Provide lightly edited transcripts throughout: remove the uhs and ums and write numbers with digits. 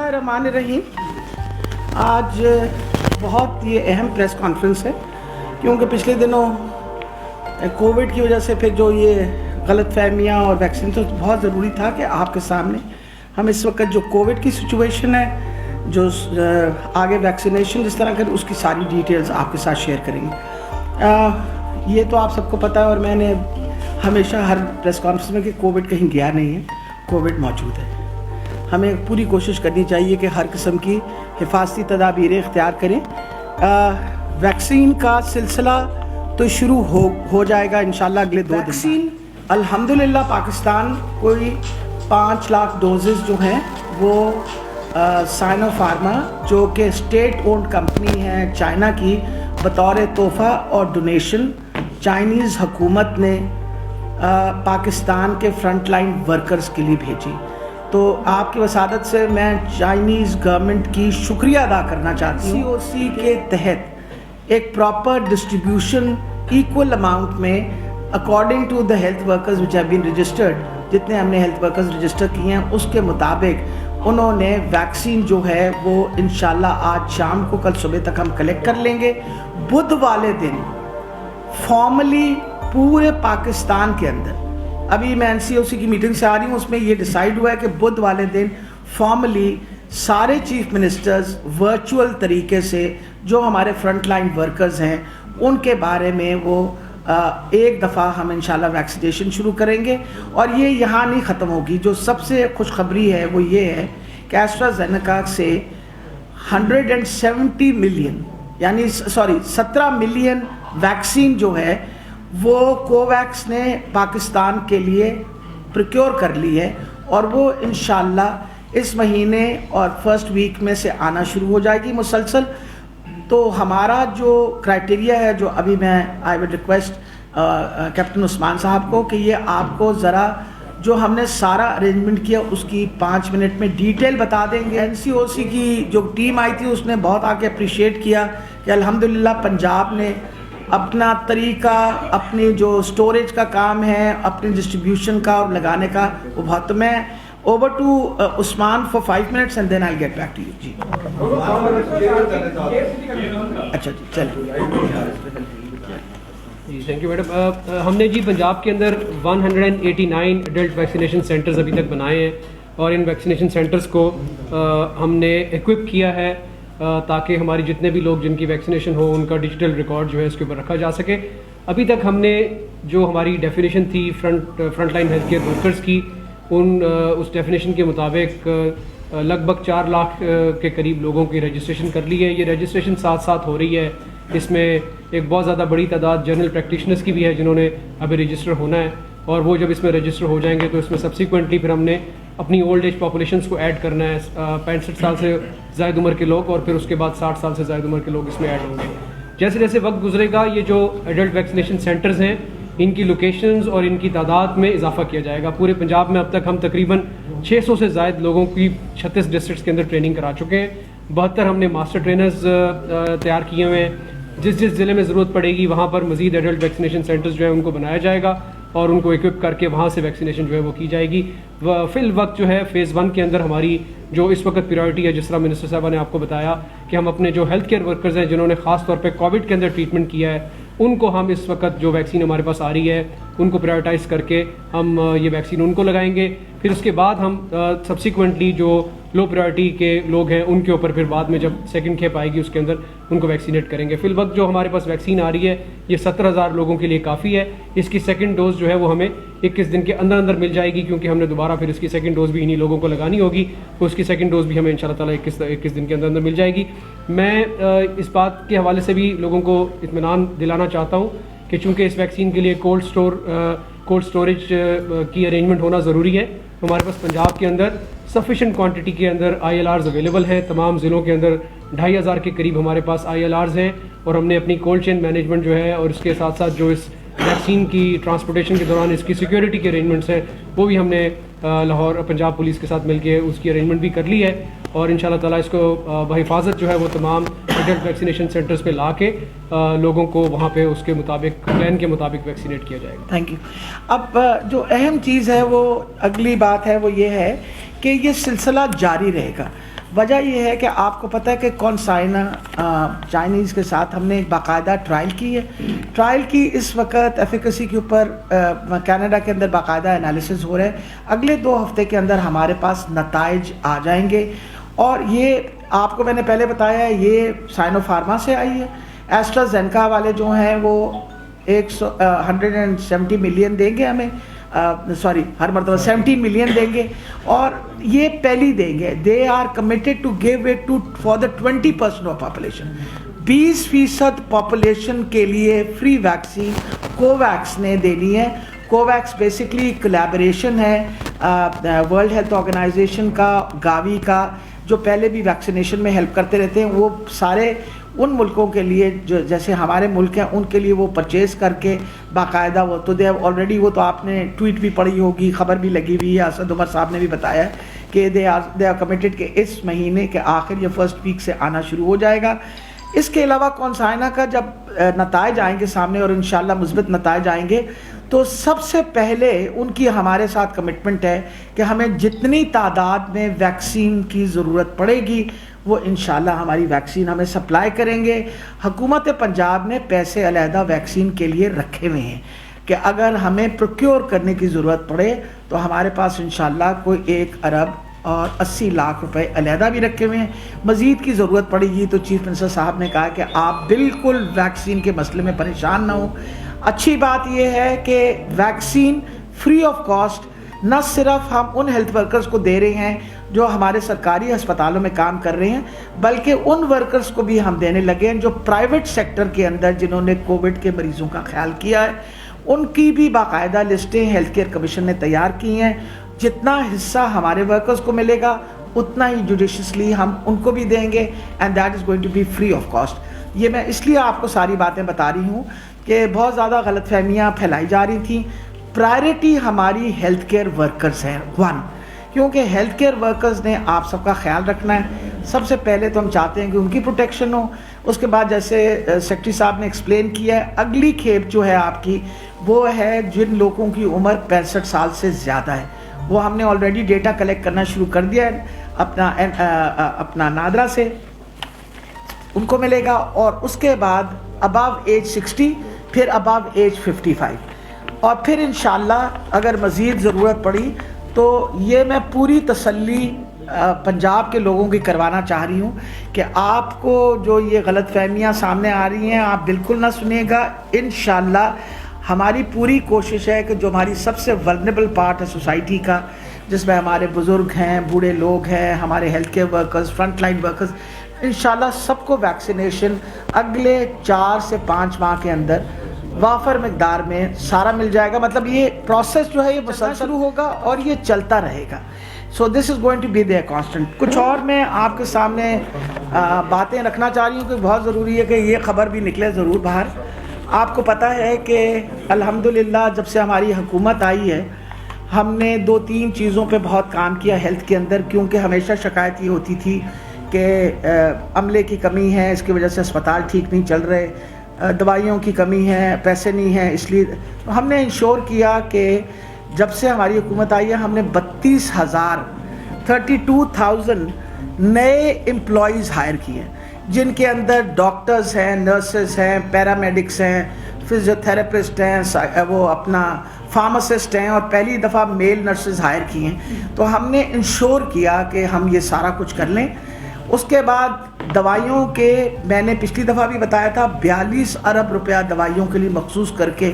बिस्मिल्लाहिर्रहमानिर्रहीम। आज बहुत ये अहम प्रेस कॉन्फ्रेंस है क्योंकि पिछले दिनों कोविड की वजह से फिर जो ये गलत फहमियाँ और वैक्सीन, तो बहुत ज़रूरी था कि आपके सामने हम इस वक्त जो कोविड की सिचुएशन है, जो आगे वैक्सीनेशन जिस तरह कर, उसकी सारी डिटेल्स आपके साथ शेयर करेंगे। ये तो आप सबको पता है और मैंने हमेशा हर प्रेस कॉन्फ्रेंस में कि कोविड कहीं गया नहीं है, कोविड मौजूद है। हमें पूरी कोशिश करनी चाहिए कि हर किस्म की हिफाजती तदाबीरें इख्तियार करें। वैक्सीन का सिलसिला तो शुरू हो जाएगा इंशाल्लाह अगले 2 दिन। वैक्सीन अल्हम्दुलिल्लाह पाकिस्तान कोई 5 लाख डोजेज़ जो हैं वो साइनोफार्मा जो कि स्टेट ओन्ड कंपनी है चाइना की, बतौर तोहफ़ा और डोनेशन चाइनीज़ हुकूमत ने पाकिस्तान के फ्रंट लाइन वर्कर्स के लिए भेजी। तो आपकी वसादत से मैं चाइनीज़ गवर्नमेंट की शुक्रिया अदा करना चाहती हूँ। COC के तहत एक प्रॉपर डिस्ट्रीब्यूशन इक्वल अमाउंट में according to the health workers which have been registered, जितने हमने हेल्थ वर्कर्स रजिस्टर किए हैं उसके मुताबिक उन्होंने वैक्सीन जो है वो इंशाल्लाह आज शाम को, कल सुबह तक हम कलेक्ट कर लेंगे। बुध वाले दिन फॉर्मली पूरे पाकिस्तान के अंदर, अभी मैं NCOC की मीटिंग से आ रही हूँ, उसमें ये डिसाइड हुआ है कि बुध वाले दिन फॉर्मली सारे चीफ मिनिस्टर्स वर्चुअल तरीके से जो हमारे फ्रंट लाइन वर्कर्स हैं उनके बारे में वो एक दफ़ा हम इंशाल्लाह वैक्सीनेशन शुरू करेंगे। और ये यहाँ नहीं ख़त्म होगी। जो सबसे खुशखबरी है वो ये है कि एस्ट्राजेनेका से 170 मिलियन यानी 17 मिलियन वैक्सीन जो है वो कोवैक्स ने पाकिस्तान के लिए प्रोक्योर कर ली है और वो इंशाल्लाह इस महीने और फर्स्ट वीक में से आना शुरू हो जाएगी मुसलसल। तो हमारा जो क्राइटेरिया है, जो अभी मैं I would request captain Usman साहब को कि ये आपको ज़रा जो हमने सारा अरेंजमेंट किया उसकी 5 मिनट में डिटेल बता देंगे। NCOC की जो टीम आई थी उसने बहुत आके अप्रिशिएट किया कि अल्हम्दुलिल्लाह पंजाब ने अपना तरीका, अपनी जो स्टोरेज का काम है, अपनी डिस्ट्रीब्यूशन का और लगाने का वो बहुत। तो मैं over to Usman for 5 minutes and then I get back to you. जी अच्छा जी, चलिए जी, थैंक यू मैडम। हमने जी पंजाब के अंदर 189 एडल्ट वैक्सीनेशन सेंटर्स अभी तक बनाए हैं और इन वैक्सीनेशन सेंटर्स को हमने इक्विप किया है ताकि हमारी जितने भी लोग जिनकी वैक्सीनेशन हो उनका डिजिटल रिकॉर्ड जो है इसके ऊपर रखा जा सके। अभी तक हमने जो हमारी डेफिनेशन थी front line health care workers की, उस डेफिनेशन के मुताबिक लगभग 4 लाख के करीब लोगों की रजिस्ट्रेशन कर ली है। ये रजिस्ट्रेशन साथ साथ हो रही है। इसमें एक बहुत ज़्यादा बड़ी तादाद जनरल प्रैक्टिशनर्स की भी है जिन्होंने अभी रजिस्टर होना है और वो जब इसमें रजिस्टर हो जाएंगे तो इसमें सब्सिक्वेंटली फिर हमने अपनी ओल्ड एज पॉपुलेशंस को ऐड करना है, 65 साल से ज़ायद उम्र के लोग, और फिर उसके बाद 60 साल से ज़ायद उम्र के लोग इसमें ऐड होंगे। जैसे जैसे वक्त गुजरेगा ये जो एडल्ट वैक्सीनेशन सेंटर्स हैं इनकी लोकेशंस और इनकी तादाद में इजाफा किया जाएगा। पूरे पंजाब में अब तक हम तकरीबन 600 से ज़ायद लोगों की 36 डिस्ट्रिक्ट्स के अंदर ट्रेनिंग करा चुके हैं। 72 हमने मास्टर ट्रेनर्स तैयार किए हुए हैं। जिस ज़िले में ज़रूरत पड़ेगी वहाँ पर मज़ीद एडल्ट वैक्सीनेशन सेंटर्स जो है उनको बनाया जाएगा और उनको इक्विप करके वहाँ से वैक्सीनेशन जो है वो की जाएगी। फिल वक्त जो है फ़ेज़ 1 के अंदर हमारी जो इस वक्त प्रायोरिटी है, जिस तरह मिनिस्टर साहबा ने आपको बताया कि हम अपने जो हेल्थ केयर वर्कर्स हैं जिन्होंने ख़ास तौर पे कोविड के अंदर ट्रीटमेंट किया है उनको हम इस वक्त जो वैक्सीन हमारे पास आ रही है उनको प्रायोरिटाइज़ करके हम ये वैक्सीन उनको लगाएंगे। फिर उसके बाद हम सब्सिक्वेंटली जो लो प्रायोरिटी के लोग हैं उनके ऊपर फिर बाद में जब सेकंड खेप आएगी उसके अंदर उनको वैक्सीनेट करेंगे। फिल वक्त जो हमारे पास वैक्सीन आ रही है ये 17,000 लोगों के लिए काफ़ी है। इसकी सेकंड डोज जो है वो हमें 21 दिन के अंदर अंदर मिल जाएगी क्योंकि हमने दोबारा फिर इसकी सेकंड डोज भी इन्हीं लोगों को लगानी होगी। तो उसकी सेकंड डोज भी हमें इंशाल्लाह ताला 21 दिन के अंदर अंदर मिल जाएगी। मैं इस बात के हवाले से भी लोगों को इत्मीनान दिलाना चाहता हूँ कि चूँकि इस वैक्सीन के लिए कोल्ड स्टोरेज की अरेंजमेंट होना ज़रूरी है। हमारे पास पंजाब के अंदर सफिशेंट क्वांटिटी के अंदर ILRs अवेलेबल हैं। तमाम ज़िलों के अंदर 2,500 के करीब हमारे पास ILRs हैं और हमने अपनी कोल्ड चेन मैनेजमेंट जो है और इसके साथ साथ जो इस वैक्सीन की ट्रांसपोर्टेशन के दौरान इसकी सिक्योरिटी के अरेंजमेंट्स हैं वो भी हमने लाहौर पंजाब पुलिस के साथ मिलकर उसकी अरेंजमेंट भी कर ली है और इंशाल्लाह ताला इसको बहिफाजत जो है वो तमाम एडल्ट वैक्सीनेशन सेंटर्स पे ला के लोगों को वहाँ पे उसके मुताबिक प्लान के मुताबिक वैक्सीनेट किया जाएगा। Thank you. अब जो अहम चीज़ है वो अगली बात है वो ये है कि ये सिलसिला जारी रहेगा। وجہ یہ ہے کہ آپ کو پتہ ہے کہ کونسائنا چائنیز کے ساتھ ہم نے ایک باقاعدہ ٹرائل کی ہے. ٹرائل کی اس وقت ایفیکیسی کے اوپر کینیڈا کے اندر باقاعدہ انالیسز ہو رہے ہیں. اگلے 2 ہفتے کے اندر ہمارے پاس نتائج آ جائیں گے. اور یہ آپ کو میں نے پہلے بتایا ہے یہ سائنو فارما سے آئی ہے. ایسٹرا زینکا والے جو ہیں وہ 170 ملین دیں گے ہمیں، ہر مرتبہ 17 ملین دیں گے، اور یہ پہلی دیں گے. They are committed to give it for the 20% of population. 20% population کے لیے فری ویکسین کوویکس نے دینی ہے. کوویکس بیسکلی کولیبریشن ہے ورلڈ ہیلتھ آرگنائزیشن کا، گاوی کا، جو پہلے بھی ویکسینیشن میں ہیلپ کرتے رہتے ہیں. وہ سارے ان ملکوں کے لیے جو جیسے ہمارے ملک ہیں ان کے لیے وہ پرچیز کر کے باقاعدہ وہ تو دے آلریڈی، وہ تو آپ نے ٹویٹ بھی پڑھی ہوگی، خبر بھی لگی ہوئی ہے. اسد عمر صاحب نے بھی بتایا ہے کہ دے آر کمیٹڈ کہ اس مہینے کے آخر یا فرسٹ ویک سے آنا شروع ہو جائے گا. اس کے علاوہ کونسائنا کا جب نتائج آئیں گے سامنے اور انشاءاللہ مثبت نتائج آئیں گے تو سب سے پہلے ان کی ہمارے ساتھ کمٹمنٹ ہے کہ ہمیں جتنی تعداد میں ویکسین کی ضرورت پڑے گی وہ انشاءاللہ ہماری ویکسین ہمیں سپلائی کریں گے. حکومت پنجاب نے پیسے علیحدہ ویکسین کے لیے رکھے ہوئے ہیں کہ اگر ہمیں پروکیور کرنے کی ضرورت پڑے تو ہمارے پاس انشاءاللہ کوئی 1 ارب اور 80 لاکھ روپے علیحدہ بھی رکھے ہوئے ہیں. مزید کی ضرورت پڑے گی تو چیف منسٹر صاحب نے کہا کہ آپ بالکل ویکسین کے مسئلے میں پریشان نہ ہوں. اچھی بات یہ ہے کہ ویکسین فری آف کاسٹ نہ صرف ہم ان ہیلتھ ورکرز کو دے رہے ہیں جو ہمارے سرکاری ہسپتالوں میں کام کر رہے ہیں، بلکہ ان ورکرز کو بھی ہم دینے لگے ہیں جو پرائیویٹ سیکٹر کے اندر جنہوں نے کووڈ کے مریضوں کا خیال کیا ہے. ان کی بھی باقاعدہ لسٹیں ہیلتھ کیئر کمیشن نے تیار کی ہیں. جتنا حصہ ہمارے ورکرز کو ملے گا اتنا ہی جوڈیشیسلی ہم ان کو بھی دیں گے، and that is going to be free of cost. یہ میں اس لیے آپ کو ساری باتیں بتا رہی ہوں کہ بہت زیادہ غلط فہمیاں پھیلائی جا رہی تھیں. پرائرٹی ہماری ہیلتھ کیئر ورکرز ہیں 1، کیونکہ ہیلتھ کیئر ورکرز نے آپ سب کا خیال رکھنا ہے. سب سے پہلے تو ہم چاہتے ہیں کہ ان کی پروٹیکشن ہو. اس کے بعد جیسے سیکرٹری صاحب نے ایکسپلین کیا ہے، اگلی کھیپ جو ہے آپ کی وہ ہے جن لوگوں کی عمر 65 سال سے زیادہ ہے. وہ ہم نے آلریڈی ڈیٹا کلیکٹ کرنا شروع کر دیا ہے اپنا نادرا سے، ان کو ملے گا. اور اس کے بعد ابو ایج 60، پھر ابو ایج 55، اور پھر انشاءاللہ اگر مزید ضرورت پڑی تو یہ میں پوری تسلی پنجاب کے لوگوں کی کروانا چاہ رہی ہوں کہ آپ کو جو یہ غلط فہمیاں سامنے آ رہی ہیں آپ بالکل نہ سنیے گا. انشاءاللہ ہماری پوری کوشش ہے کہ جو ہماری سب سے ولنریبل پارٹ ہے سوسائٹی کا، جس میں ہمارے بزرگ ہیں، بوڑھے لوگ ہیں، ہمارے health care workers, front line workers, انشاءاللہ سب کو ویکسینیشن اگلے 4 سے 5 ماہ کے اندر وافر مقدار میں سارا مل جائے گا. مطلب یہ پروسیس جو ہے یہ مسلسل شروع ہوگا اور یہ چلتا رہے گا. So this is going to be there constant. کچھ اور میں آپ کے سامنے باتیں رکھنا چاہ رہی ہوں کہ بہت ضروری ہے کہ یہ خبر بھی نکلے ضرور باہر. آپ کو پتہ ہے کہ الحمدللہ جب سے ہماری حکومت آئی ہے ہم نے 2-3 چیزوں پہ بہت کام کیا ہیلتھ کے اندر، کیونکہ ہمیشہ شکایت یہ ہوتی تھی کہ عملے کی کمی ہے، اس کی وجہ سے اسپتال ٹھیک نہیں چل رہے، دوائیوں کی کمی ہے، پیسے نہیں ہیں. اس لیے ہم نے انشور کیا کہ جب سے ہماری حکومت آئی ہے ہم نے 32,000 نئے امپلائیز ہائر کیے ہیں، جن کے اندر ڈاکٹرز ہیں، نرسز ہیں، پیرامیڈکس ہیں، فزیوتھراپسٹ ہیں، وہ اپنا فارماسسٹ ہیں، اور پہلی دفعہ میل نرسز ہائر کی ہیں. تو ہم نے انشور کیا کہ ہم یہ سارا کچھ کر لیں. اس کے بعد دوائیوں کے میں نے پچھلی دفعہ بھی بتایا تھا 42 ارب روپیہ دوائیوں کے لیے مخصوص کر کے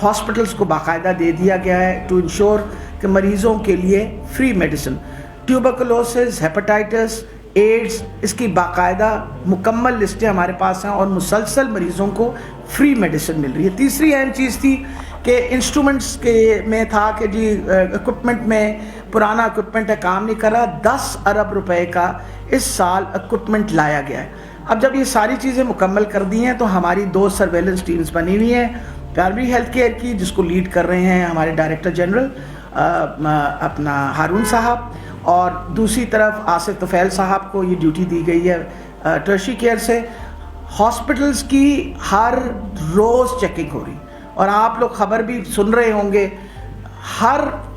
ہاسپٹلس کو باقاعدہ دے دیا گیا ہے ٹو انشور کہ مریضوں کے لیے free medicine. Tuberculosis, hepatitis, AIDS, اس کی باقاعدہ مکمل لسٹیں ہمارے پاس ہیں اور مسلسل مریضوں کو فری میڈیسن مل رہی ہے. تیسری اہم چیز تھی کہ انسٹرومنٹس کے میں تھا کہ جی اکوپمنٹ میں پرانا اکوپمنٹ ہے کام نہیں کر رہا، 10 ارب روپے کا اس سال اکوپمنٹ لایا گیا ہے. اب جب یہ ساری چیزیں مکمل کر دی ہیں تو ہماری 2 سرویلنس ٹیمز بنی ہوئی ہیں، پرائمری ہیلتھ کیئر کی جس کو لیڈ کر رہے ہیں ہمارے ڈائریکٹر جنرل اپنا ہارون صاحب، اور دوسری طرف آصف طفیل صاحب کو یہ ڈیوٹی دی گئی ہے ٹرشری کیئر سے. ہاسپٹلز کی ہر روز چیکنگ ہو رہی، اور آپ لوگ خبر بھی سن رہے ہوں گے.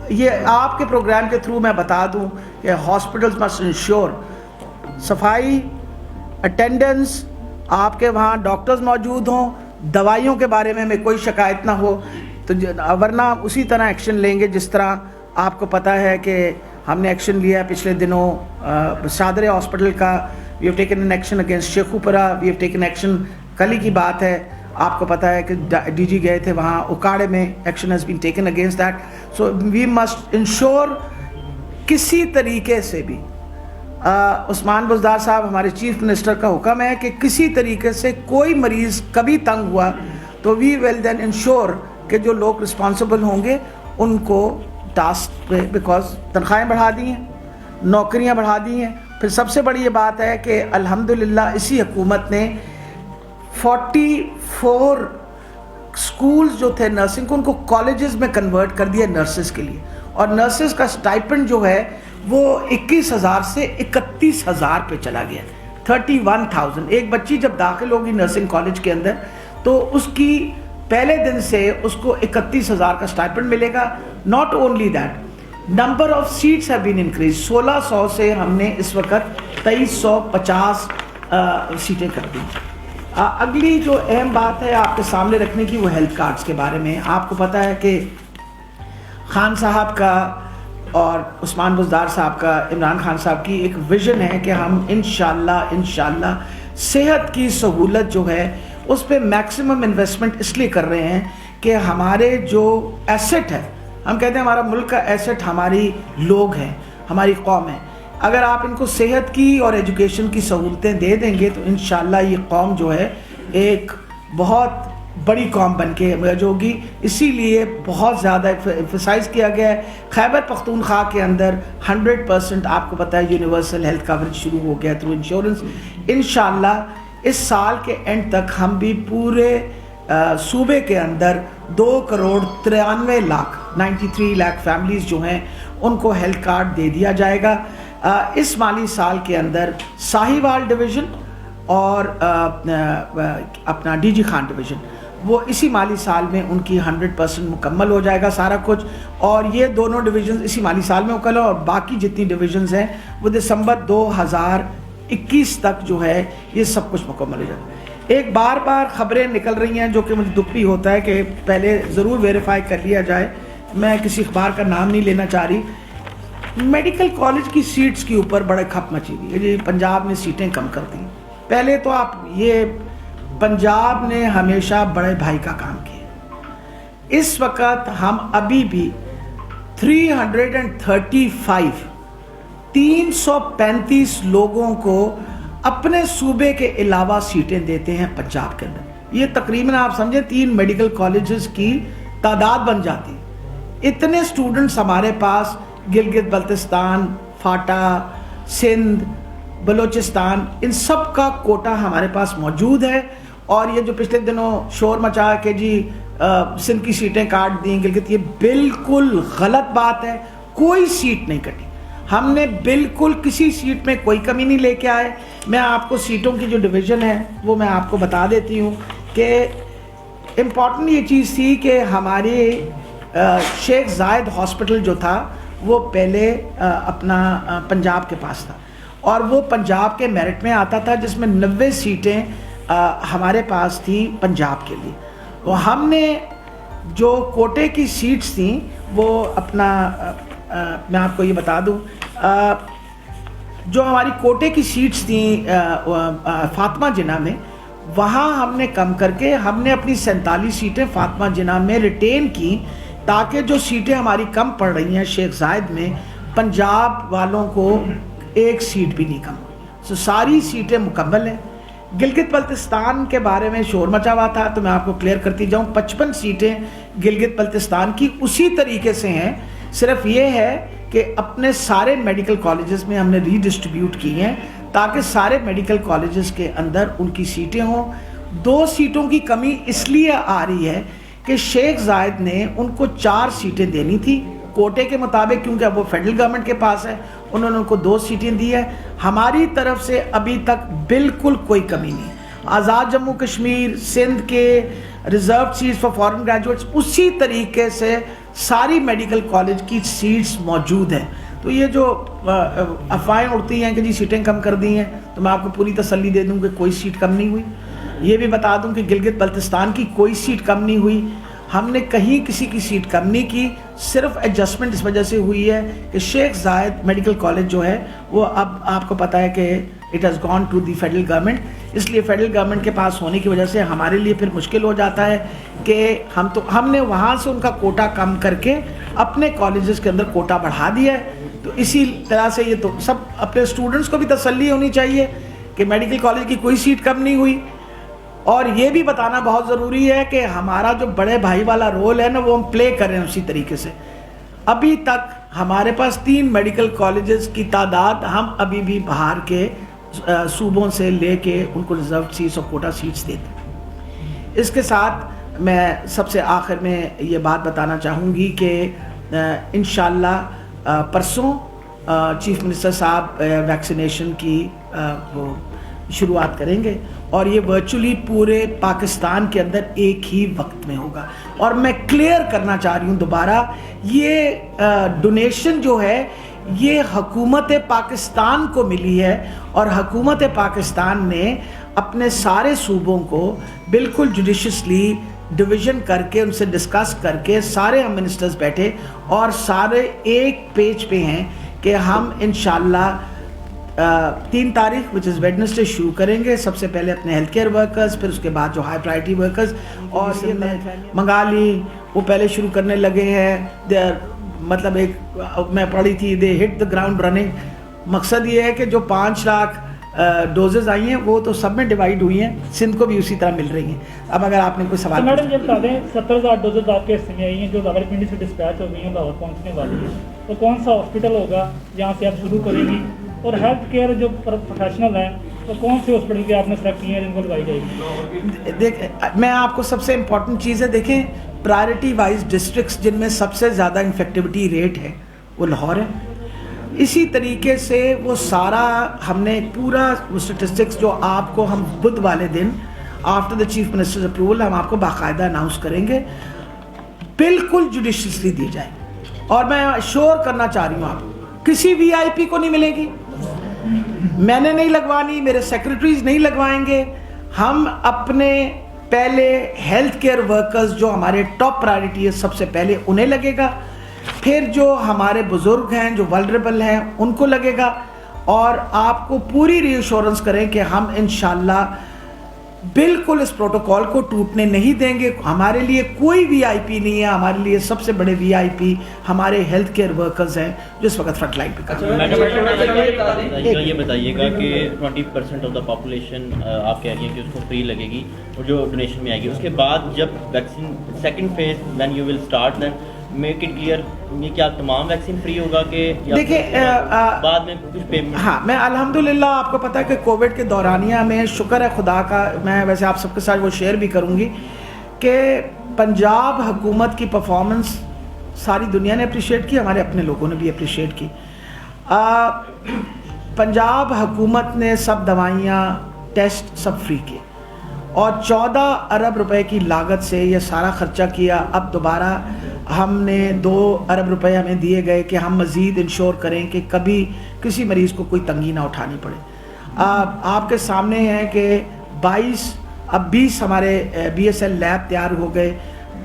یہ آپ کے پروگرام کے تھرو میں بتا دوں کہ ہاسپٹلز مسٹ انشور सफाई, अटेंडेंस, आपके वहाँ डॉक्टर्स मौजूद हों, दवाइयों के बारे में कोई शिकायत ना हो, तो वरना उसी तरह एक्शन लेंगे जिस तरह आपको पता है कि हमने एक्शन लिया पिछले दिनों सादरे हॉस्पिटल का. We have taken an action against Sheikhupura. We have taken action, कल ही की बात है, आपको पता है कि डीजी गए थे वहाँ उकाड़े में, action has been taken against that. So we must ensure किसी तरीके से भी उस्मान बुज़दार साहब, हमारे चीफ मिनिस्टर का हुक्म है कि किसी तरीके से कोई मरीज़ कभी तंग हुआ तो वी विल देन इंश्योर कि जो लोग रिस्पॉन्सिबल होंगे उनको टास्क पे, बिकॉज तनख्वाहें बढ़ा दी हैं, नौकरियां बढ़ा दी हैं. फिर सबसे बड़ी ये बात है कि अल्हम्दुलिल्लाह इसी हुकूमत ने 44 स्कूल्स जो थे नर्सिंग को, उनको कॉलेजेस में कन्वर्ट कर दिया नर्सेस के लिए. और नर्सेस का स्टाइपेंड जो है वो 21,000 से 31,000 पे चला गया. 31,000. एक बच्ची जब दाखिल होगी नर्सिंग कॉलेज के अंदर तो उसकी पहले दिन से उसको 31,000 का स्टाइपेंड मिलेगा. Not only that, number of seats have been increase. 1600 से हमने इस वक्त 2350 सीटें कर दी. अगली जो अहम बात है आपके सामने रखने की वो हेल्थ कार्ड्स के बारे में. आपको पता है कि खान साहब का और उस्मान बुज़दार साहब का, इमरान खान साहब की एक विज़न है कि हम इंशाल्लाह सेहत की सहूलत जो है उस पर मैक्सिमम इन्वेस्टमेंट इसलिए कर रहे हैं कि हमारे जो एसेट है, हम कहते हैं हमारा मुल्क का एसेट हमारी लोग हैं, हमारी कौम है. अगर आप इनको सेहत की और एजुकेशन की सहूलतें दे देंगे तो इंशाल्लाह ये कौम जो है एक बहुत बड़ी कौम बन के इमर्ज होगी. इसीलिए बहुत ज़्यादा एम्फसाइज़ किया गया है. खैबर पख्तूनख्वा के अंदर 100% आपको पता है यूनिवर्सल हेल्थ कवरेज शुरू हो गया थ्रू इंश्योरेंस. इंशाल्लाह इस साल के एंड तक हम भी पूरे सूबे के अंदर 2,93,93 लाख फैमिलीज़ जो हैं उनको हेल्थ कार्ड दे दिया जाएगा. इस माली साल के अंदर साहिवाल डिवीज़न और अपना डीजी खान डिवीज़न, वो इसी माली साल में उनकी 100% मुकम्मल हो जाएगा सारा कुछ. और ये दोनों डिवीज़न इसी माली साल में मुकम्मल, और बाकी जितनी डिवीज़न्स हैं वो दिसंबर 2021 तक जो है ये सब कुछ मुकम्मल हो जाएगा. एक बार ख़बरें निकल रही हैं जो कि मुझे दुख भी होता है कि पहले ज़रूर वेरीफाई कर लिया जाए. मैं किसी अखबार का नाम नहीं लेना चाह रही. मेडिकल कॉलेज की सीट्स के ऊपर बड़े खप मची हुई है जी. पंजाब ने सीटें कम कर दी. पहले तो आप ये, पंजाब ने हमेशा बड़े भाई का काम किया. इस वक्त हम अभी भी 335 लोगों को अपने सूबे के अलावा सीटें देते हैं पंजाब के अंदर. ये तकरीबन आप समझे 3 मेडिकल कॉलेजेस की तादाद बन जाती है. इतने स्टूडेंट्स हमारे पास गिलगित बल्तिस्तान, फाटा, सिंध, बलोचिस्तान, इन सब का कोटा हमारे पास मौजूद है. और ये जो पिछले दिनों शोर मचा के जी सिंध की सीटें काट दी गिलगित, ये बिल्कुल गलत बात है. कोई सीट नहीं कटी. हमने बिल्कुल किसी सीट में कोई कमी नहीं लेके आए. मैं आपको सीटों की जो डिवीज़न है वो मैं आपको बता देती हूँ कि इम्पॉर्टेंट ये चीज़ थी कि हमारे शेख जायद हॉस्पिटल जो था वो पहले अपना पंजाब के पास था और वो पंजाब के मेरिट में आता था, जिसमें 90 सीटें हमारे पास थी पंजाब के लिए. तो हमने जो कोटे की सीट्स थी वो अपना मैं आपको ये बता दूं, जो हमारी कोटे की सीट्स थी फातिमा जिन्ना में, वहाँ हमने कम करके हमने अपनी 47 सीटें फातिमा जिन्ना में रिटेन की, ताकि जो सीटें हमारी कम पड़ रही हैं शेख जायद में, पंजाब वालों को एक सीट भी नहीं कम हुई. सारी सीटें मुकम्मल हैं. गिलगित बल्तिस्तान के बारे में शोर मचा हुआ था तो मैं आपको क्लियर करती जाऊँ. 55 सीटें गिलगित बल्तिस्तान की उसी तरीके से हैं. सिर्फ ये है कि अपने सारे मेडिकल कॉलेजेस में हमने रीडिस्ट्रीब्यूट की हैं ताकि सारे मेडिकल कॉलेजेस के अंदर उनकी सीटें हों. 2 सीटों की कमी इसलिए आ रही है कि शेख जायद ने उनको 4 सीटें देनी थी कोटे के मुताबिक, क्योंकि अब वो फेडरल गवर्नमेंट के पास है. उन्होंने उनको 2 सीटें दी है. हमारी तरफ से अभी तक बिल्कुल कोई कमी नहीं. आज़ाद जम्मू कश्मीर, सिंध के reserve seats for foreign graduates, उसी तरीके से सारी मेडिकल कॉलेज की सीट्स मौजूद हैं. तो تو یہ جو افواہیں اڑتی ہیں کہ جی سیٹیں کم کر دی ہیں، تو میں آپ کو پوری تسلی دے دوں کہ کوئی سیٹ کم نہیں ہوئی. یہ بھی بتا دوں کہ گلگت بلتستان کی کوئی سیٹ کم نہیں ہوئی. ہم نے کہیں کسی کی سیٹ کم نہیں کی، صرف ایڈجسٹمنٹ اس وجہ سے ہوئی ہے کہ شیخ زاید میڈیکل کالج جو ہے وہ اب آپ کو پتہ ہے کہ it has gone to the federal government. اس لیے فیڈرل گورنمنٹ کے پاس ہونے کی وجہ سے ہمارے لیے پھر مشکل ہو جاتا ہے کہ ہم نے وہاں سے ان کا کوٹا کم کر کے اپنے کالجز کے اندر کوٹا بڑھا دیا ہے. تو اسی طرح سے یہ تو سب اپنے اسٹوڈنٹس کو بھی تسلی ہونی چاہیے کہ میڈیکل کالج کی کوئی سیٹ کم نہیں ہوئی. اور یہ بھی بتانا بہت ضروری ہے کہ ہمارا جو بڑے بھائی والا رول ہے نا وہ ہم پلے کر رہے ہیں اسی طریقے سے. ابھی تک ہمارے پاس 3 میڈیکل کالجز کی تعداد ہم ابھی بھی باہر کے صوبوں سے لے کے ان کو ریزرو سیٹس اور کوٹا سیٹس دیتے ہیں. اس کے ساتھ میں سب سے آخر میں یہ بات بتانا چاہوں گی کہ انشاءاللہ پرسوں چیف منسٹر صاحب ویکسینیشن کی وہ شروعات کریں گے اور یہ ورچولی پورے پاکستان کے اندر ایک ہی وقت میں ہوگا. اور میں کلیئر کرنا چاہ رہی ہوں دوبارہ، یہ ڈونیشن جو ہے یہ حکومت پاکستان کو ملی ہے اور حکومت پاکستان نے اپنے سارے صوبوں کو بالکل جوڈیشسلی ڈویژن کر کے ان سے ڈسکس کر کے سارے ہم منسٹرز بیٹھے اور سارے ایک پیج پہ ہیں کہ ہم انشاءاللہ 3 تاریخ وچ از ویڈنسڈے شروع کریں گے. سب سے پہلے اپنے ہیلتھ کیئر ورکرز، پھر اس کے بعد جو ہائی پرائرٹی ورکرز، اور یہ منگا لی وہ پہلے شروع کرنے لگے ہیں. مطلب ایک میں پڑھی تھی دے ہٹ دا گراؤنڈ رننگ. مقصد یہ ہے کہ جو 5 لاکھ ڈوزز آئی ہیں وہ تو سب میں ڈیوائیڈ ہوئی ہیں، سندھ کو بھی اسی طرح مل رہی ہیں. اب اگر آپ نے کوئی سوال میڈم یہ بتا دیں 70,000 ڈوزز آپ کے حصے میں آئی ہیں جو راولپنڈی سے ڈسپیچ ہو گئی ہیں لاہور پہنچنے والی ہیں، تو کون سا ہاسپٹل ہوگا جہاں سے آپ شروع کریں گی؟ اور ہیلتھ کیئر جو پروفیشنل ہیں تو کون سے ہاسپٹل کے آپ نے سلیکٹ کیے ہیں جن کو لگائی جائے گی؟ میں آپ کو سب سے امپورٹنٹ چیز ہے، دیکھیں پرائرٹی وائز ڈسٹرکٹس جن میں سب سے زیادہ انفیکٹیوٹی ریٹ ہے وہ لاہور ہے. اسی طریقے سے وہ سارا ہم نے پورا اسٹیٹسٹکس جو آپ کو ہم بدھ والے دن after the chief minister approval ہم آپ کو باقاعدہ اناؤنس کریں گے، بالکل جوڈیشیسلی دی جائے. اور میں شور کرنا چاہ رہی ہوں آپ کسی وی آئی پی کو نہیں ملے گی، میں نے نہیں لگوانی، میرے سیکرٹریز نہیں لگوائیں گے. ہم اپنے پہلے ہیلتھ کیئر ورکرز جو ہمارے ٹاپ پرائرٹی ہے سب سے پہلے انہیں لگے گا، پھر جو ہمارے بزرگ ہیں جو ولنریبل ہیں ان کو لگے گا. اور آپ کو پوری ری ایشورنس کریں کہ ہم انشاءاللہ بالکل اس پروٹوکول کو ٹوٹنے نہیں دیں گے. ہمارے لیے کوئی وی آئی پی نہیں ہے، ہمارے لیے سب سے بڑے وی آئی پی ہمارے ہیلتھ کیئر ورکرز ہیں جو اس وقت فرنٹ لائن پہ کام کر رہے ہیں. یہ بتائیے گا کہ 20% آف دا پاپولیشن آپ کہہ رہی ہیں کہ اس کو فری لگے گی اور جو ڈونیشن میں آئے گی، اس کے بعد جب vaccine second phase when you will start then make it clear یہ کیا تمام ویکسین فری ہوگا کہ دیکھیں بعد میں کچھ پیمنٹ؟ ہاں میں الحمدللہ آپ کو پتہ ہے کہ کووڈ کے دورانیہ میں شکر ہے خدا کا، میں ویسے آپ سب کے ساتھ وہ شیئر بھی کروں گی کہ پنجاب حکومت کی پرفارمنس ساری دنیا نے اپریشیٹ کی، ہمارے اپنے لوگوں نے بھی اپریشیٹ کی. پنجاب حکومت نے سب دوائیاں ٹیسٹ سب فری کیے اور 14 ارب روپے کی لاگت سے یہ سارا خرچہ کیا. اب دوبارہ ہم نے 2 ارب روپے ہمیں دیے گئے کہ ہم مزید انشور کریں کہ کبھی کسی مریض کو کوئی تنگی نہ اٹھانی پڑے. آپ کے سامنے ہے کہ 20 ہمارے بی ایس ایل لیب تیار ہو گئے،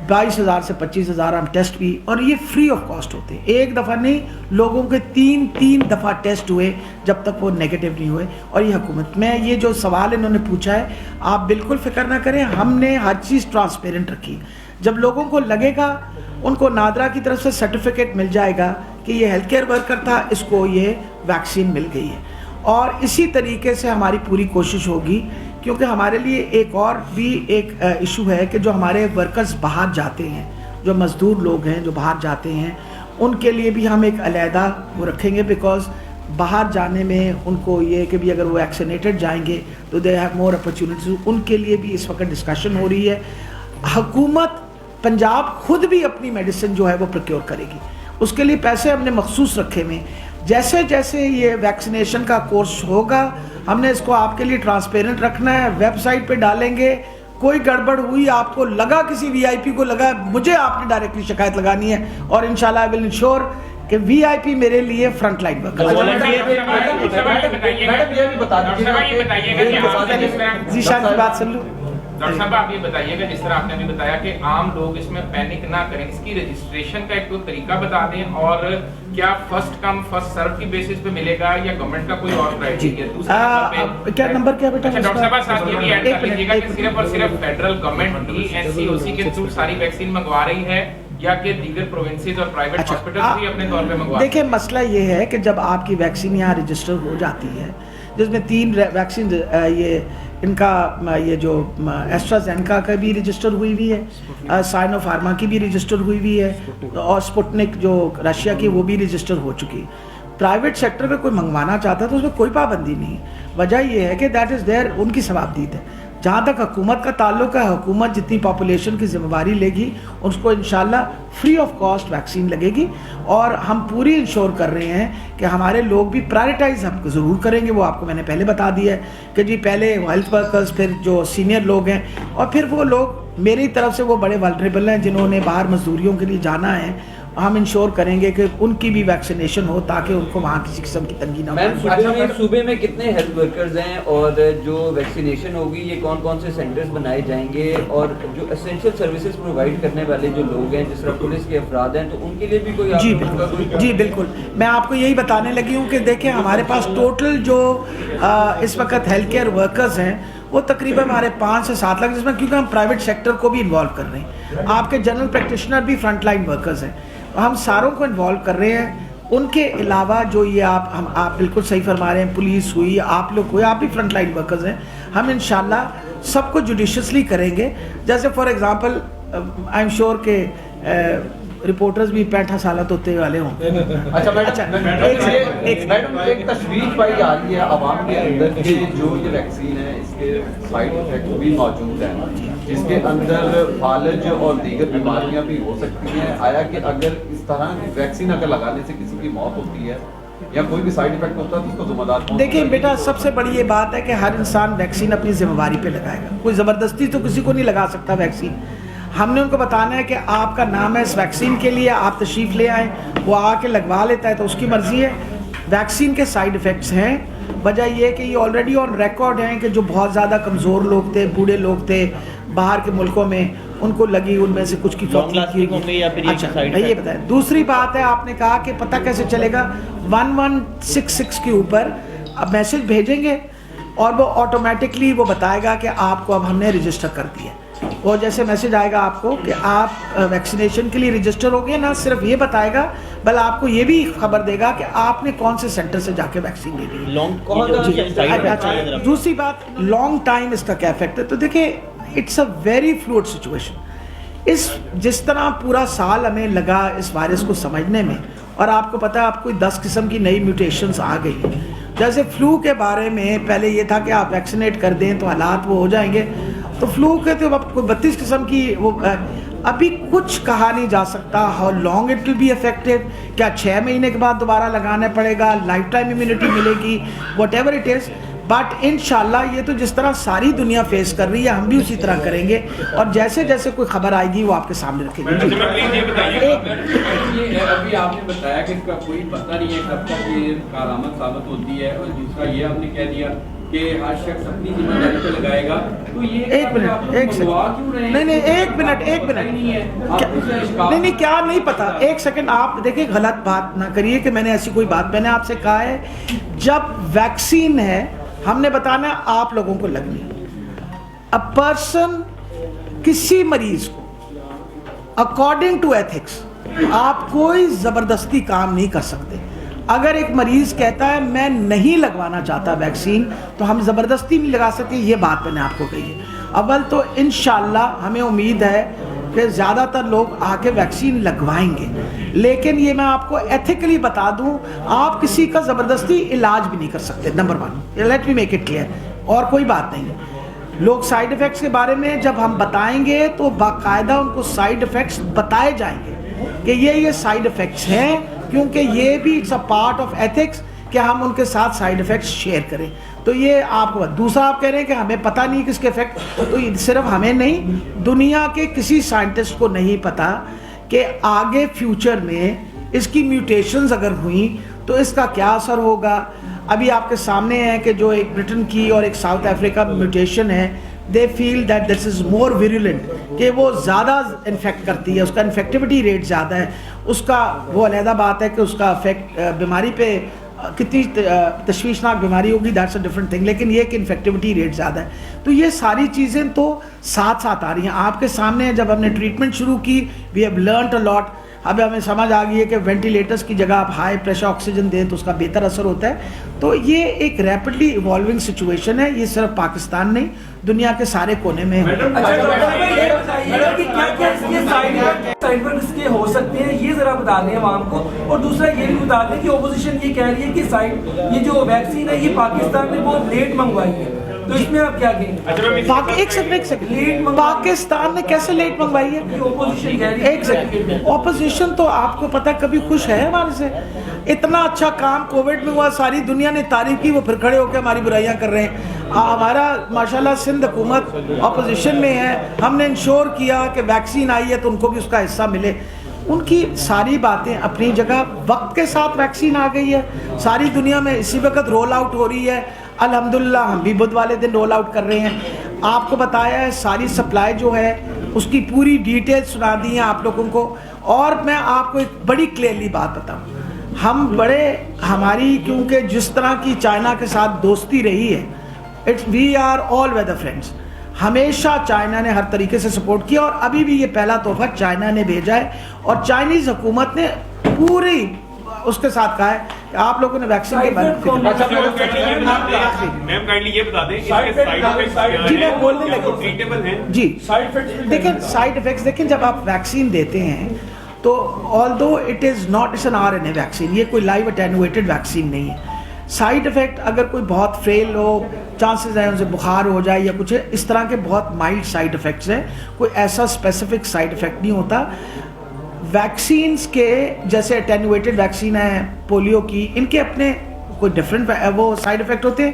22,000 سے 25,000 ہم ٹیسٹ بھی، اور یہ فری آف کاسٹ ہوتے ہیں. ایک دفعہ نہیں، لوگوں کے 3 دفعہ ٹیسٹ ہوئے جب تک وہ نیگیٹو نہیں ہوئے. اور یہ حکومت میں یہ جو سوال انہوں نے پوچھا ہے آپ بالکل فکر نہ کریں، ہم نے ہر چیز ٹرانسپیرنٹ رکھی. جب لوگوں کو لگے گا ان کو نادرا کی طرف سے سرٹیفکیٹ مل جائے گا کہ یہ ہیلتھ کیئر ورکر تھا، اس کو یہ ویکسین مل گئی ہے. اور اسی طریقے سے ہماری پوری کوشش ہوگی، کیونکہ ہمارے لیے ایک اور بھی ایک ایشو ہے کہ جو ہمارے ورکرز باہر جاتے ہیں، جو مزدور لوگ ہیں جو باہر جاتے ہیں، ان کے لیے بھی ہم ایک علیحدہ وہ رکھیں گے، بیکاز باہر جانے میں ان کو یہ کہ بھی اگر وہ ویکسینیٹڈ جائیں گے تو دے ہیو مور اپرچونیٹیز. ان کے لیے بھی اس وقت ڈسکشن ہو رہی ہے. حکومت پنجاب خود بھی اپنی میڈیسن جو ہے وہ پروکیور کرے گی، اس کے لیے پیسے ہم نے مخصوص رکھے ہوئے. جیسے جیسے یہ ویکسینیشن کا کورس ہوگا ہم نے اس کو آپ کے لیے ٹرانسپیرنٹ رکھنا ہے، ویب سائٹ پہ ڈالیں گے. کوئی گڑبڑ ہوئی، آپ کو لگا کسی وی آئی پی کو لگا، مجھے آپ نے ڈائریکٹلی شکایت لگانی ہے اور انشاءاللہ آئی ول انشور कि वीआईपी मेरे लिए फ्रंट लाइन वर्कर। जी शान की बात सुन लो। डॉक्टर साहब आप ये बताइएगा, जिस तरह आपने अभी बताया कि आम लोग इसमें पैनिक ना करें, इसकी रजिस्ट्रेशन का एक तो तरीका बता दें, और क्या फर्स्ट कम फर्स्ट सर्व की बेसिस पे मिलेगा या गवर्नमेंट का कोई और क्राइटेरिया? क्या नंबर क्या बेटा? अच्छा डॉक्टर साहब साथ ये भी ऐड कर लीजिएगा कि सिर्फ और सिर्फ फेडरल गवर्नमेंट ही एनसीओसी के थ्रू सारी वैक्सीन मंगवा रही है या कि दीगर प्रोविंसेस और प्राइवेट हॉस्पिटल्स भी अपने तौर पे मंगवा? देखिए मसला ये है कि जब आपकी वैक्सीन यहाँ रजिस्टर हो जाती है, जिसमें 3 वैक्सीन ये इनका ये जो एस्ट्राजेनेका का भी रजिस्टर हुई हुई है, साइनो फार्मा की भी रजिस्टर हुई हुई है, और स्पुतनिक जो रशिया की वो भी रजिस्टर हो चुकी है। प्राइवेट सेक्टर में कोई मंगवाना चाहता है तो उसमें कोई पाबंदी नहीं है। वजह यह है कि दैट इज़ देयर, उनकी सवाबदीद है। जहाँ तक हुकूमत का ताल्लुक है, हुकूमत जितनी पॉपुलेशन की जिम्मेवारी लेगी उसको इंशाल्लाह फ्री ऑफ कॉस्ट वैक्सीन लगेगी, और हम पूरी इंश्योर कर रहे हैं कि हमारे लोग भी प्रायोरिटाइज हम ज़रूर करेंगे। वो आपको मैंने पहले बता दिया है कि जी पहले हेल्थ वर्कर्स, फिर जो सीनियर लोग हैं, और फिर वो लोग मेरी तरफ से वो बड़े वल्नरेबल हैं जिन्होंने बाहर मजदूरियों के लिए जाना है। हम इंश्योर करेंगे कि उनकी भी वैक्सीनेशन हो ताकि उनको वहाँ किसी किस्म की तंगी ना हो। सूबे में कितने हेल्थ वर्कर्स हैं, और जो वैक्सीनेशन होगी ये कौन कौन से सेंटर्स बनाए जाएंगे, और जो एसेंशियल सर्विसेज प्रोवाइड करने वाले जो लोग हैं, जिस तरह पुलिस के अफराद हैं, तो उनके लिए भी कोई? जी बिल्कुल, मैं आपको यही बताने लगी हूँ कि देखें हमारे पास टोटल जो इस वक्त हेल्थ केयर वर्कर्स हैं वो तकरीबन हमारे 5 से 7 लाख, जिसमें क्योंकि हम प्राइवेट सेक्टर को भी इन्वॉल्व कर रहे हैं। आपके जनरल प्रैक्टिशनर भी फ्रंट लाइन वर्कर्स हैं, हम सारों को इन्वॉल्व कर रहे हैं। उनके अलावा जो ये आप बिल्कुल सही फरमा रहे हैं, पुलिस हुई, आप लोग हुए, आप भी फ्रंट लाइन वर्कर्स हैं। हम इंशाल्लाह सबको जुडिशियसली करेंगे। जैसे for example I am sure के रिपोर्टर्स भी 65 साल होते वाले हों। अच्छा मैडम एक तशवीश पाई जा रही है आवाम के अंदर कि जो ये वैक्सीन है इसके साइड इफेक्ट भी मौजूद हैं, जिसके अंदर फालज और दीगर बीमारियां भी हो सकती हैं। आया कि अगर इस तरह की वैक्सीन अगर लगाने से किसी की मौत होती है या कोई भी साइड इफेक्ट होता है तो उसको जिम्मेदार कौन? देखिए बेटा, सबसे बड़ी ये बात है कि हर इंसान वैक्सीन अपनी जिम्मेवारी पे लगाएगा। कोई ज़बरदस्ती तो किसी को नहीं लगा सकता वैक्सीन। हमने उनको बताना है कि आपका नाम है इस वैक्सीन के लिए, आप तशरीफ़ ले आएँ, वो आके लगवा लेता है तो उसकी मर्ज़ी है। वैक्सीन के साइड इफ़ेक्ट्स हैं, वजह यह है कि ये ऑलरेडी ऑन रिकॉर्ड हैं कि जो बहुत ज़्यादा कमज़ोर लोग थे, बूढ़े लोग थे बाहर के मुल्कों में, उनको लगी, उनमें से कुछ की अच्छा ये बताएं। दूसरी बात है, आपने कहा कि पता कैसे चलेगा, 1166 के ऊपर अब मैसेज भेजेंगे और वो ऑटोमेटिकली वो बताएगा कि आपको अब हमने रजिस्टर कर दिया। और जैसे मैसेज आएगा आपको कि आप वैक्सीनेशन के लिए रजिस्टर हो गए, ना सिर्फ ये बताएगा बल्कि आपको ये भी खबर देगा कि आपने कौन से सेंटर से जाके वैक्सीन ले ली। दूसरी बात, लॉन्ग टाइम इसका क्या इफेक्ट है, तो देखिए it's a very fluid situation. जिस तरह पूरा साल हमें लगा इस वायरस को समझने में, और आपको पता है आपको 10 किस्म की नई म्यूटेशंस आ गई। जैसे फ्लू के बारे में पहले ये था कि आप वैक्सीनेट कर दें तो हालात वो हो जाएंगे, तो फ्लू के तो कोई 32 किस्म की वो अभी कुछ कहा नहीं जा सकता how long it will be effective. क्या 6 महीने के बाद दोबारा लगाना पड़ेगा, लाइफ टाइम इम्यूनिटी मिलेगी, what ever it is. But इंशाल्लाह ये तो जिस तरह सारी दुनिया फेस कर रही है हम भी उसी तरह करेंगे, और जैसे जैसे कोई खबर आएगी वो आपके सामने रखेंगे। अभी आपने बताया कि इसका कोई पता नहीं है कब तक ये कारामद साबित होती है, और दूसरा ये आपने कह दिया कि हर शख्स अपनी जिम्मेदारी पे लगाएगा, तो ये एक मिनट नहीं क्या नहीं पता, एक सेकंड आप देखिए, गलत बात ना करिए कि मैंने ऐसी कोई बात, मैंने आपसे कहा है जब वैक्सीन है हमने बताना है आप लोगों को लगनी। अ पर्सन, किसी मरीज को अकॉर्डिंग टू एथिक्स आप कोई ज़बरदस्ती काम नहीं कर सकते। अगर एक मरीज़ कहता है मैं नहीं लगवाना चाहता वैक्सीन, तो हम ज़बरदस्ती नहीं लगा सकते, ये बात मैंने आपको कही है। अव्वल तो इंशाल्लाह हमें उम्मीद है कि ज़्यादातर लोग आके वैक्सीन लगवाएंगे, लेकिन ये मैं आपको एथिकली बता दूं, आप किसी का ज़बरदस्ती इलाज भी नहीं कर सकते, number 1, let me make it clear. और कोई बात नहीं है, लोग साइड इफ़ेक्ट्स के बारे में जब हम बताएंगे तो बाकायदा उनको साइड इफ़ेक्ट्स बताए जाएंगे कि ये साइड इफ़ेक्ट्स हैं, क्योंकि ये भी it's a part of ethics कि हम उनके साथ साइड इफ़ेक्ट्स शेयर करें। तो ये आपको, दूसरा आप कह रहे हैं कि हमें पता नहीं किसके इफेक्ट, तो सिर्फ हमें नहीं, दुनिया के किसी साइंटिस्ट को नहीं पता कि आगे फ्यूचर में اس کی میوٹیشنز اگر ہوئیں تو اس کا کیا اثر ہوگا. ابھی آپ کے سامنے ہے کہ جو ایک برٹن کی اور ایک ساؤتھ افریقہ میوٹیشن ہے, دے فیل دیٹ دس از مور ویرولنٹ, کہ وہ زیادہ انفیکٹ کرتی ہے, اس کا انفیکٹیوٹی ریٹ زیادہ ہے, اس کا وہ علیحدہ بات ہے کہ اس کا افیکٹ بیماری پہ کتنی تشویشناک بیماری ہوگی, دیٹس اے ڈفرنٹ تھنگ, لیکن یہ کہ انفیکٹیوٹی ریٹ زیادہ ہے. تو یہ ساری چیزیں تو ساتھ ساتھ آ رہی ہیں. آپ کے سامنے جب ہم نے ٹریٹمنٹ شروع کی, وی ہیو لرنڈ اے لاٹ. اب ہمیں سمجھ آ گئی ہے کہ وینٹیلیٹرز کی جگہ آپ ہائی پریشر آکسیجن دیں تو اس کا بہتر اثر ہوتا ہے. تو یہ ایک ریپڈلی ایوالونگ سچویشن ہے, یہ صرف پاکستان نہیں, دنیا کے سارے کونے میں ہے. سائڈ پر اس کے ہو سکتے ہیں یہ ذرا بتا دیں عوام کو, اور دوسرا یہ بھی بتا دیں کہ اپوزیشن یہ کہہ رہی ہے کہ سائڈ یہ جو ویکسین ہے یہ پاکستان نے بہت لیٹ منگوائی ہے, تو اس میں آپ کیا کہیں گے؟ ایک سیکنڈ, پاکستان نے کیسے لیٹ منگوائی ہے؟ اپوزیشن کہہ رہی ہے. ایک سیکنڈ, اپوزیشن تو آپ کو پتہ کبھی خوش ہے ہمارے سے؟ اتنا اچھا کام کووڈ میں ہوا, ساری دنیا نے تعریف کی, وہ پھر کھڑے ہو کے ہماری برائیاں کر رہے ہیں. ہمارا ماشاءاللہ سندھ حکومت اپوزیشن میں ہے, ہم نے انشور کیا کہ ویکسین آئی ہے تو ان کو بھی اس کا حصہ ملے. ان کی ساری باتیں اپنی جگہ, وقت کے ساتھ ویکسین آ گئی ہے, ساری دنیا میں اسی وقت رول آؤٹ ہو رہی ہے. الحمدللہ ہم بھی بدھ والے دن رول آؤٹ کر رہے ہیں. آپ کو بتایا ہے ساری سپلائی جو ہے اس کی پوری ڈیٹیل سنا دی ہیں آپ لوگوں کو. اور میں آپ کو ایک بڑی کلیئرلی بات بتاؤں, ہم بڑے ہماری کیونکہ جس طرح کی چائنا کے ساتھ دوستی رہی ہے, we are all weather friends. ہمیشہ چائنا نے ہر طریقے سے سپورٹ کیا, اور ابھی بھی یہ پہلا تحفہ چائنا نے بھیجا ہے, اور چائنیز حکومت نے پوری اس کے ساتھ کہا ہے کہ آپ لوگوں نے ویکسین کے بارے میم کائنڈلی یہ بتا دیں جی میں بولنے لگا جی. دیکھیں سائیڈ افیکٹس دیکھیں, جب آپ ویکسین دیتے ہیں تو although it is not an RNA vaccine, یہ کوئی لائیو اٹینویٹڈ ویکسین نہیں ہے. سائیڈ افیکٹ اگر کوئی بہت فیل ہو, چانسز ہیں ان سے بخار ہو جائے یا کچھ اس طرح کے بہت مائلڈ سائیڈ افیکٹس ہیں, کوئی ایسا اسپیسیفک سائیڈ افیکٹ نہیں ہوتا. ویکسینز کے جیسے اٹینویٹڈ ویکسین ہے پولیو کی, ان کے اپنے کوئی ڈفرینٹ وہ سائیڈ افیکٹ ہوتے ہیں.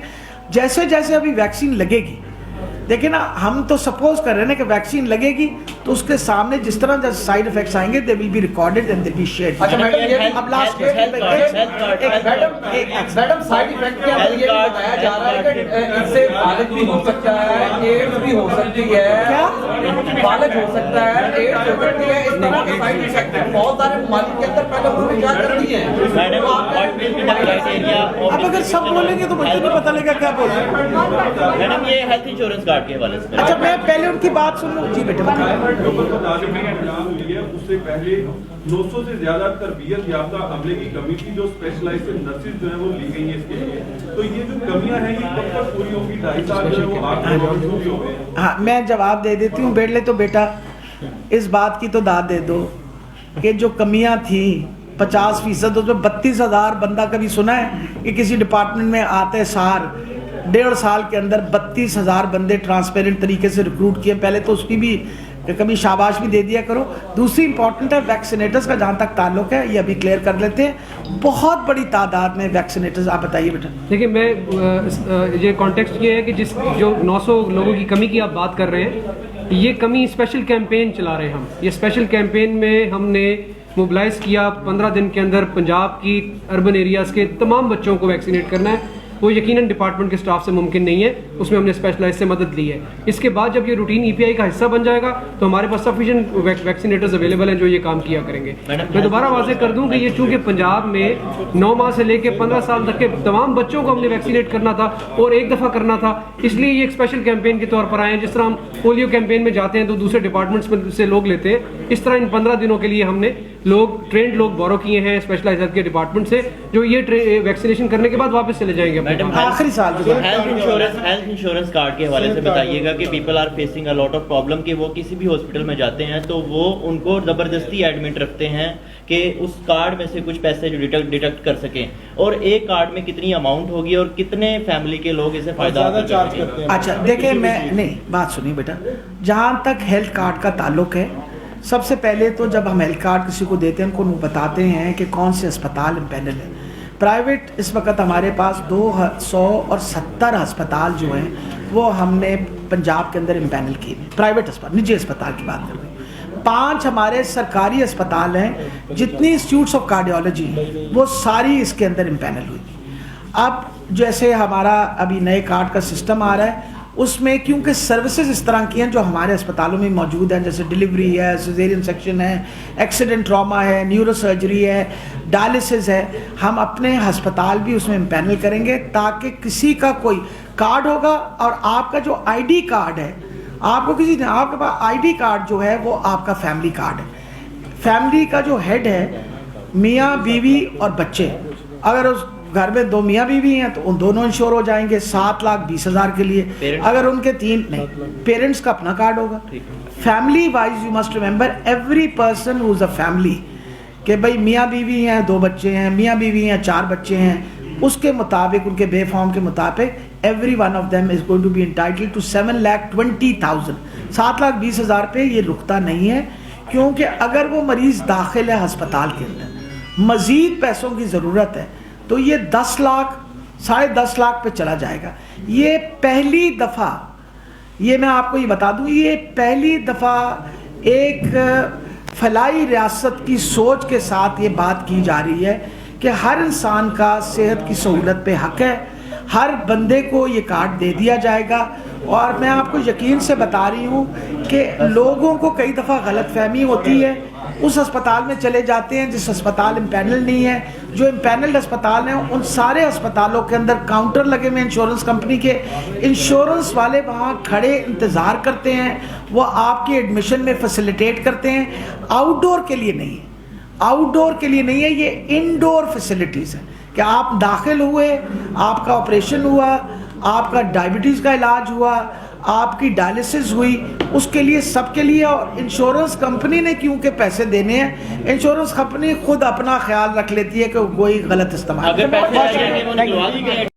جیسے جیسے ابھی ویکسین لگے گی, دیکھیں نا, ہم تو سپوز کر رہے ہیں کہ ویکسین لگے گی تو اس کے سامنے جس طرح جیسے سائیڈ افیکٹس آئیں گے, they will be recorded and they be shared. اب لاسٹ میڈم سائیڈ افیکٹ کے اندر یہ بتایا جا رہا ہے کہ اس سے فالج بھی ہو سکتا ہے, ایڈز بھی ہو سکتی ہے, فالج ہو سکتا ہے, ایڈز ہو سکتی ہے, اس طرح کے سائیڈ افیکٹ بہت سارے ممالک کے اندر پہلے انہوں نے کیا کر دی ہیں. اب اگر سب بولیں گے تو مجھے نہیں پتہ لگا کیا بول رہے ہیں. میڈم یہ ہیلتھ انشورنس کارڈ کے حوالے سے اچھا میں پہلے ان کی بات سن لوں. جی بیٹے بتائیں. اس سے پہلے 900 سے زیادہ تربیت یافتہ عملے کی کمی تھی, جو اسپیشلائزڈ نرسز جو ہیں وہ لی گئی ہیں اس کے لیے. تو یہ جو کمیاں ہیں یہ کب تک پوری ہوگی؟ 2.5 سال جو ہے وہ آپ پوری ہو گئے. ہاں میں جواب دے دیتی ہوں. بیٹھ لے تو بیٹا اس بات کی تو داد دے دو کہ جو کمیاں تھیں 50%, اس میں 32,000 بندہ کبھی سنا ہے کہ کسی ڈپارٹمنٹ میں آتے سار 1.5 سال کے اندر 32,000 بندے ٹرانسپیرنٹ طریقے سے ریکروٹ کیے؟ پہلے تو اس کی بھی کبھی شاباش بھی دے دیا کرو. دوسری امپورٹنٹ ہے ویکسینیٹرز کا, جہاں تک تعلق ہے یہ ابھی کلیئر کر لیتے ہیں, بہت بڑی تعداد میں ویکسینیٹرز. آپ بتائیے بیٹا. دیکھیں میں یہ کانٹیکسٹ یہ ہے کہ جس جو 900 لوگوں کی کمی کی آپ بات کر رہے ہیں, یہ کمی اسپیشل کیمپین چلا رہے ہیں ہم. یہ اسپیشل کیمپین میں ہم نے موبلائز کیا 15 دن کے اندر پنجاب کی اربن ایریاز کے تمام بچوں کو ویکسینیٹ کرنا ہے. وہ یقیناً ڈپارٹمنٹ کے سٹاف سے ممکن نہیں ہے, اس میں ہم نے اسپیشلائز سے مدد لی ہے. اس کے بعد جب یہ روٹین ای پی آئی کا حصہ بن جائے گا تو ہمارے پاس سفیشینٹ ویکسینیٹرز اویلیبل ہیں جو یہ کام کیا کریں گے. میں دوبارہ واضح کر دوں کہ یہ چونکہ پنجاب میں 9 ماہ سے لے کے 15 سال تک کے تمام بچوں کو ہم نے ویکسینیٹ کرنا تھا اور ایک دفعہ کرنا تھا, اس لیے یہ ایک اسپیشل کیمپین کے طور پر آئے ہیں. جس طرح ہم پولیو کیمپین میں جاتے ہیں تو دوسرے ڈپارٹمنٹس میں سے لوگ لیتے ہیں, اس طرح ان 15 دنوں کے لیے ہم نے ٹرینڈ لوگ بورو کیے ہیں اسپیشلائز ہیلتھ کے ڈپارٹمنٹ سے, جو یہ ویکسینیشن کرنے کے بعد واپس چلے جائیں گے. آخری سال ہیلتھ انشورنس کارڈ کے حوالے سے بتائیے گا کہ people are facing a lot of problem, کہ وہ کسی بھی ہاسپٹل میں جاتے ہیں تو وہ ان کو زبردستی ایڈمٹ رکھتے ہیں کہ اس کارڈ میں سے کچھ پیسے جو ڈیڈکٹ کر سکیں, اور ایک کارڈ میں کتنی اماؤنٹ ہوگی اور کتنے فیملی کے لوگ اسے فائدہ حاصل کرتے ہیں. اچھا دیکھیں میں نہیں بات سنیے بیٹا, جہاں تک ہیلتھ کارڈ کا تعلق ہے, سب سے پہلے تو جب ہم ہیلتھ کارڈ کسی کو دیتے ہیں ان کو بتاتے ہیں کہ کون سے اسپتال امپینل ہیں. پرائیویٹ اس وقت ہمارے پاس 270 ہسپتال جو ہیں وہ ہم نے پنجاب کے اندر امپینل کیے ہیں, پرائیویٹ اسپتال, نجی اسپتال کی بات کر رہے ہیں. 5 हमारे सरकारी अस्पताल हैं, जितनी इंस्टीट्यूट्स ऑफ कार्डियोलॉजी वो सारी इसके अंदर इम्पैनल हुई। अब जैसे हमारा अभी नए कार्ड का सिस्टम आ रहा है, उसमें क्योंकि सर्विसेज इस तरह की हैं जो हमारे अस्पतालों में मौजूद हैं, जैसे डिलीवरी है, सिजेरियन सेक्शन है, एक्सीडेंट ट्रॉमा है, न्यूरो सर्जरी है, डायलिसिस है, हम अपने अस्पताल भी उसमें इम्पैनल करेंगे ताकि किसी का कोई कार्ड होगा और आपका जो आईडी कार्ड है, आपको किसी ने आपके पास आईडी कार्ड जो है वो आपका फैमिली कार्ड है। फैमिली का जो हेड है मियाँ बीवी और बच्चे, अगर उस घर में 2 मियाँ बीवी हैं तो उन दोनों इंश्योर हो जाएंगे 7,20,000 के लिए। अगर उनके 3 नहीं, पेरेंट्स का अपना कार्ड होगा। Family wise you must remember every person who is a family, कि भाई मियाँ बीवी हैं 2 बच्चे हैं, मियाँ बीवी हैं 4 बच्चे हैं, उसके मुताबिक उनके बेफॉर्म के मुताबिक every one of them is going to be entitled to 7,20,000। 7,20,000 पे ये रुकता नहीं है, क्योंकि अगर वो मरीज दाखिल है अस्पताल के अंदर, मजीद पैसों की ज़रूरत है तो ये 10 लाख 10.5 लाख पे चला जाएगा। ये पहली दफ़ा, ये मैं आपको ये बता दूं, ये पहली दफ़ा एक फलाई रियासत की सोच के साथ ये बात की जा रही है कि हर इंसान का सेहत की सहूलत पे हक है, हर बंदे को ये कार्ड दे दिया जाएगा। और मैं आपको यकीन से बता रही हूँ कि लोगों को कई दफ़ा गलतफहमी होती है, उस अस्पताल में चले जाते हैं जिस अस्पताल इम्पैनल नहीं है। जो इम्पैनल्ड अस्पताल हैं उन सारे अस्पतालों के अंदर काउंटर लगे हुए इंश्योरेंस कंपनी के, इंश्योरेंस वाले वहाँ खड़े इंतज़ार करते हैं, वो आपके एडमिशन में फैसिलिटेट करते हैं। आउटडोर के लिए नहीं है, आउटडोर के लिए नहीं है, ये इनडोर फैसिलिटीज़ है कि आप दाखिल हुए, आपका ऑपरेशन हुआ, आपका डायबिटीज़ का इलाज हुआ, आपकी डायलिसिस हुई, उसके लिए सबके लिए। और इंश्योरेंस कंपनी ने क्योंकि पैसे देने हैं, इंश्योरेंस कंपनी खुद अपना ख्याल रख लेती है कि कोई गलत इस्तेमाल।